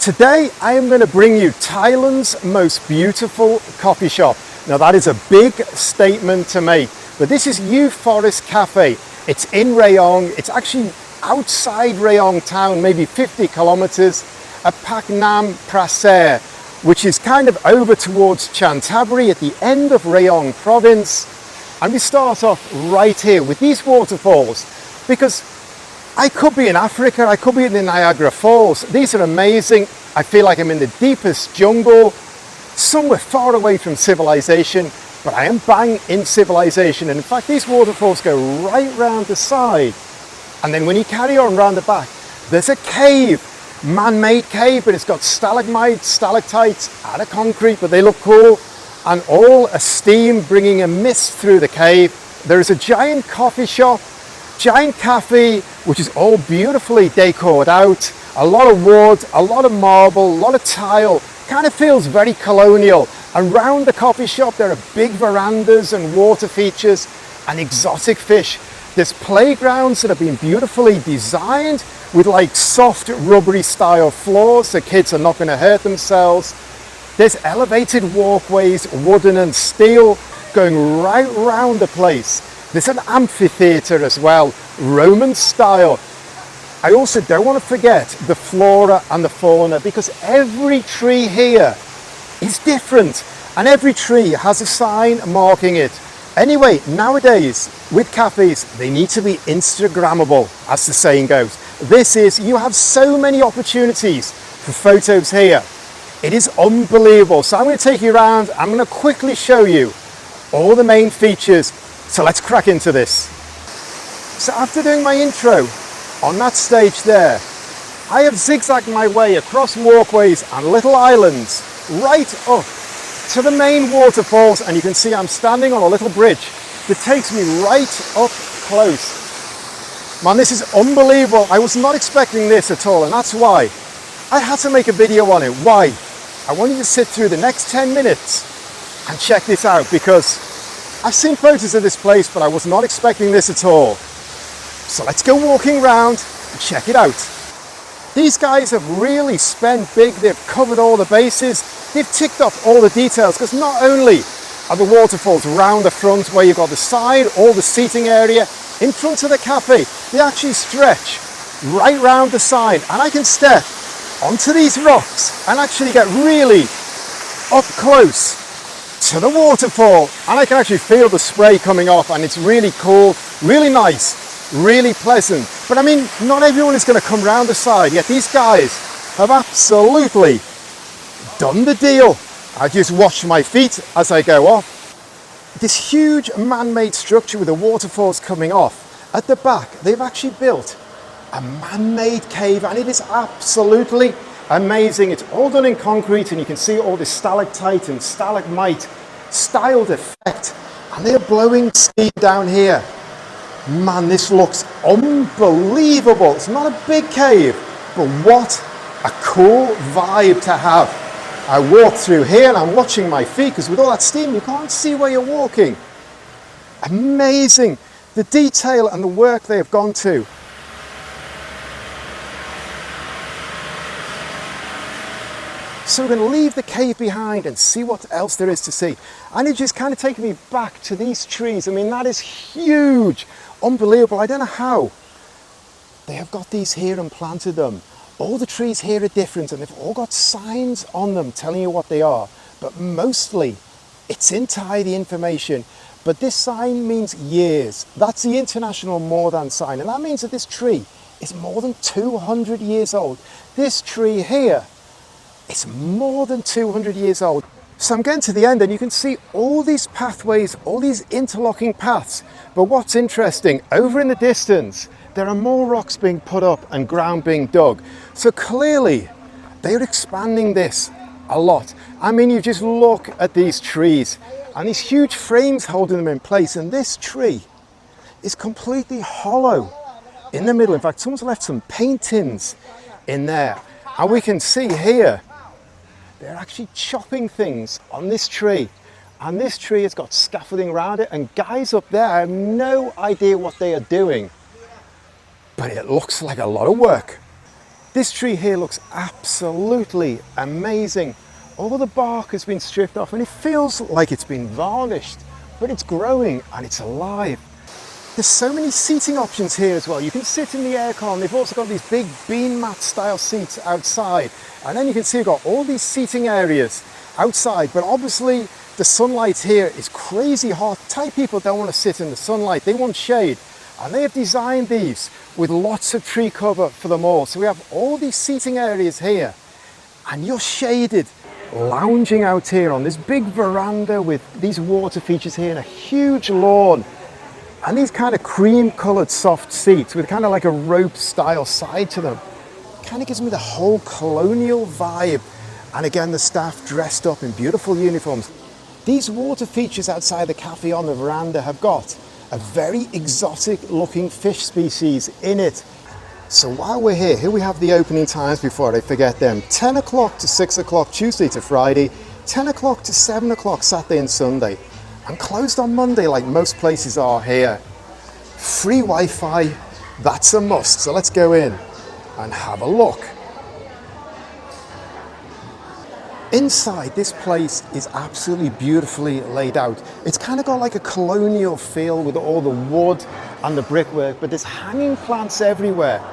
Today I am going to bring you Thailand's most beautiful coffee shop. Now that is a big statement to make, but this is U Forest Cafe. It's in Rayong. It's actually outside Rayong town, maybe 50 kilometers, at Pak Nam Praser, which is kind of over towards Chantaburi at the end of Rayong province. And we start off right here with these waterfalls, because I could be in Africa, I could be in the Niagara Falls. These are amazing. I feel like I'm in the deepest jungle, somewhere far away from civilization, but I am bang in civilization. And in fact, these waterfalls go right round the side. And then when you carry on round the back, there's a cave, man-made cave, but it's got stalagmites, stalactites out of concrete, but they look cool. And all a steam bringing a mist through the cave. There is a giant coffee shop, giant cafe, which is all beautifully decorated out. A lot of wood, a lot of marble, a lot of tile. Kind of feels very colonial. And round the coffee shop there are big verandas and water features and exotic fish. There's playgrounds that have been beautifully designed with like soft rubbery style floors so kids are not going to hurt themselves. There's elevated walkways, wooden and steel, going right round the place. There's an amphitheater as well, Roman style. I also don't want to forget the flora and the fauna, because every tree here is different and every tree has a sign marking it. Anyway, nowadays with cafes, they need to be Instagrammable, as the saying goes. You have so many opportunities for photos here. It is unbelievable. So I'm going to take you around. I'm going to quickly show you all the main features. So let's crack into this. So after doing my intro on that stage there, I have zigzagged my way across walkways and little islands right up to the main waterfalls, and you can see I'm standing on a little bridge that takes me right up close. Man, this is unbelievable. I was not expecting this at all, and that's why I had to make a video on it. Why? I want you to sit through the next 10 minutes and check this out, because I've seen photos of this place, but I was not expecting this at all. So let's go walking around and check it out. These guys have really spent big. They've covered all the bases. They've ticked off all the details, because not only are the waterfalls round the front where you've got the side, all the seating area, in front of the cafe, they actually stretch right round the side, and I can step onto these rocks and actually get really up close to the waterfall, and I can actually feel the spray coming off, and it's really cool, really nice, really pleasant. But I mean, not everyone is going to come round the side, yet these guys have absolutely done the deal. I just watch my feet as I go off. This huge man-made structure with the waterfalls coming off, at the back they've actually built a man-made cave, and it is absolutely amazing. It's all done in concrete, and you can see all this stalactite and stalagmite styled effect, and they're blowing steam down here. Man, this looks unbelievable. It's not a big cave, but what a cool vibe to have. I walk through here and I'm watching my feet, because with all that steam you can't see where you're walking. Amazing, the detail and the work they have gone to. So we're going to leave the cave behind and see what else there is to see. And it's just kind of taking me back to these trees. I mean, that is huge, unbelievable. I don't know how they have got these here and planted them. All the trees here are different, and they've all got signs on them telling you what they are. But mostly it's in Thai, the information. But this sign means years. That's the international more than sign. And that means that this tree is more than 200 years old. This tree here, it's more than 200 years old. So I'm getting to the end, and you can see all these pathways, all these interlocking paths. But what's interesting, over in the distance, there are more rocks being put up and ground being dug. So clearly, they're expanding this a lot. I mean, you just look at these trees and these huge frames holding them in place. And this tree is completely hollow in the middle. In fact, someone's left some paintings in there. And we can see here, they're actually chopping things on this tree. And this tree has got scaffolding around it. And guys up there, I have no idea what they are doing, but it looks like a lot of work. This tree here looks absolutely amazing. All the bark has been stripped off and it feels like it's been varnished, but it's growing and it's alive. There's so many seating options here as well. You can sit in the aircon. They've also got these big bean mat style seats outside. And then you can see you've got all these seating areas outside, but obviously the sunlight here is crazy hot. Thai people don't want to sit in the sunlight, they want shade. And they have designed these with lots of tree cover for them all. So we have all these seating areas here and you're shaded, lounging out here on this big veranda with these water features here and a huge lawn. And these kind of cream coloured soft seats with kind of like a rope style side to them. Kind of gives me the whole colonial vibe. And again, the staff dressed up in beautiful uniforms. These water features outside the cafe on the veranda have got a very exotic looking fish species in it. So while we're here we have the opening times before I forget them. 10 o'clock to 6 o'clock Tuesday to Friday, 10 o'clock to 7 o'clock Saturday and Sunday. And closed on Monday like most places are here. Free Wi-Fi, that's a must. So let's go in and have a look. Inside, this place is absolutely beautifully laid out. It's kind of got like a colonial feel with all the wood and the brickwork, but there's hanging plants everywhere.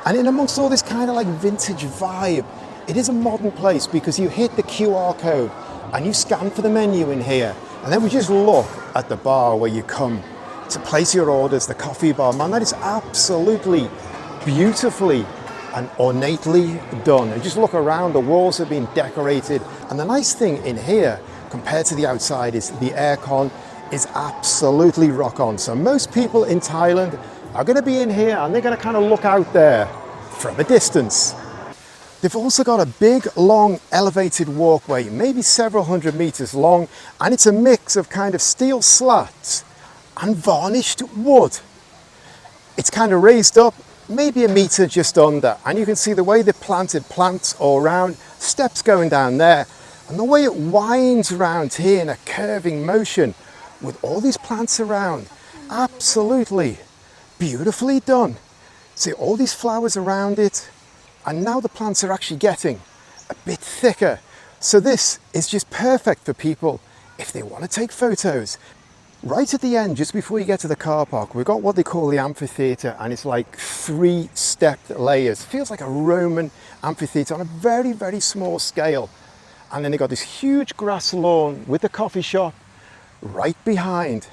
And in amongst all this kind of like vintage vibe, it is a modern place because you hit the QR code and you scan for the menu in here. And then we just look at the bar where you come to place your orders, the coffee bar. Man, that is absolutely beautifully and ornately done. And just look around, the walls have been decorated. And the nice thing in here, compared to the outside, is the aircon is absolutely rock on. So most people in Thailand are gonna be in here and they're gonna kind of look out there from a distance. They've also got a big, long, elevated walkway, maybe several hundred meters long, and it's a mix of kind of steel slats and varnished wood. It's kind of raised up, maybe a meter just under, and you can see the way they've planted plants all around, steps going down there, and the way it winds around here in a curving motion with all these plants around. Absolutely beautifully done. See all these flowers around it, and now the plants are actually getting a bit thicker. So this is just perfect for people if they want to take photos. Right at the end, just before you get to the car park, we've got what they call the amphitheater, and it's like 3 stepped layers. Feels like a Roman amphitheater on a very, very small scale. And then they've got this huge grass lawn with the coffee shop right behind.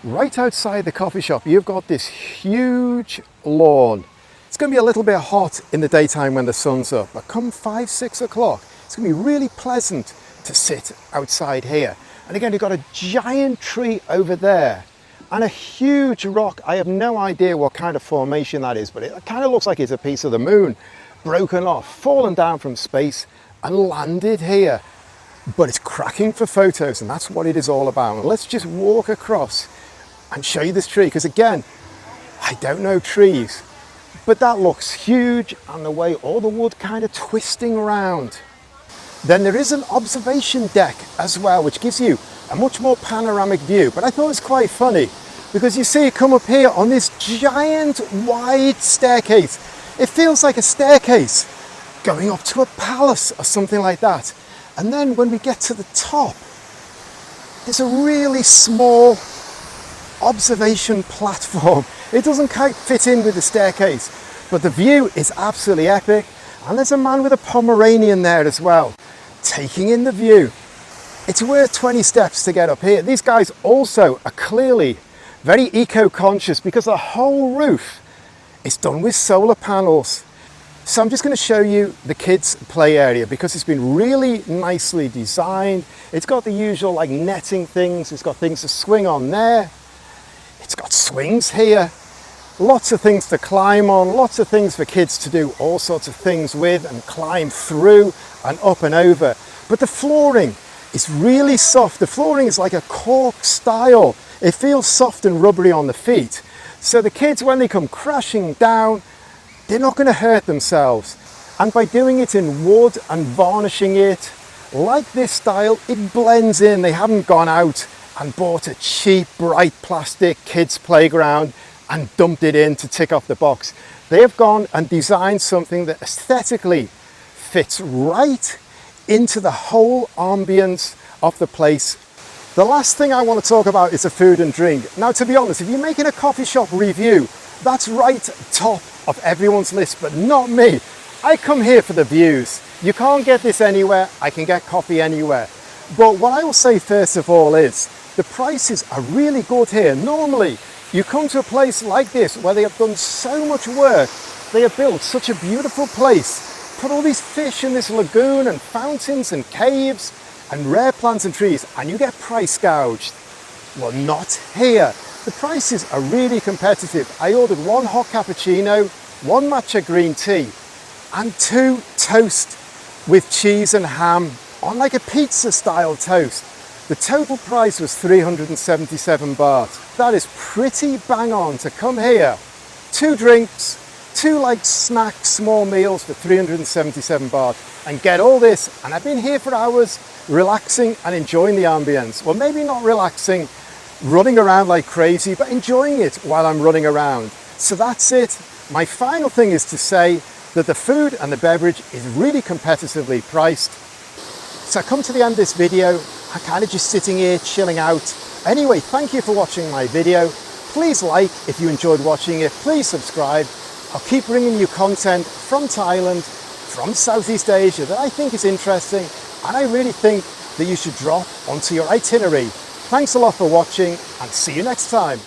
Right outside the coffee shop, you've got this huge lawn. It's going to be a little bit hot in the daytime when the sun's up, but come 5, 6 o'clock, it's going to be really pleasant to sit outside here. And again, you've got a giant tree over there and a huge rock. I have no idea what kind of formation that is, but it kind of looks like it's a piece of the moon broken off, fallen down from space and landed here. But it's cracking for photos, and that's what it is all about. Let's just walk across and show you this tree, because again, I don't know trees, but that looks huge, and the way all the wood kind of twisting around. Then there is an observation deck as well, which gives you a much more panoramic view. But I thought it was quite funny because you see it come up here on this giant wide staircase. It feels like a staircase going up to a palace or something like that. And then when we get to the top, there's a really small observation platform. It doesn't quite fit in with the staircase, but the view is absolutely epic. And there's a man with a Pomeranian there as well, taking in the view. It's worth 20 steps to get up here. These guys also are clearly very eco-conscious because the whole roof is done with solar panels. So I'm just going to show you the kids' play area because it's been really nicely designed. It's got the usual like netting things. It's got things to swing on there. It's got swings here. Lots of things to climb on, lots of things for kids to do all sorts of things with and climb through and up and over. But the flooring is really soft. The flooring is like a cork style. It feels soft and rubbery on the feet. So the kids, when they come crashing down, they're not going to hurt themselves. And by doing it in wood and varnishing it, like this style, it blends in. They haven't gone out and bought a cheap, bright plastic kids' playground and dumped it in to tick off the box. They have gone and designed something that aesthetically fits right into the whole ambience of the place. The last thing I want to talk about is the food and drink. Now, to be honest, if you're making a coffee shop review, that's right top of everyone's list, but not me. I come here for the views. You can't get this anywhere. I can get coffee anywhere. But what I will say first of all is the prices are really good here. Normally, you come to a place like this where they have done so much work. They have built such a beautiful place, put all these fish in this lagoon and fountains and caves and rare plants and trees, and you get price gouged. Well, not here. The prices are really competitive. I ordered 1 hot cappuccino, 1 matcha green tea, and 2 toast with cheese and ham on like a pizza style toast. The total price was 377 baht. That is pretty bang on to come here. 2 drinks, 2 like snack small meals for 377 baht and get all this. And I've been here for hours relaxing and enjoying the ambience. Well, maybe not relaxing, running around like crazy, but enjoying it while I'm running around. So that's it. My final thing is to say that the food and the beverage is really competitively priced. So I come to the end of this video. I'm kind of just sitting here chilling out. Anyway, thank you for watching my video. Please like if you enjoyed watching it. Please subscribe. I'll keep bringing you content from Thailand, from Southeast Asia that I think is interesting and I really think that you should drop onto your itinerary. Thanks a lot for watching and see you next time.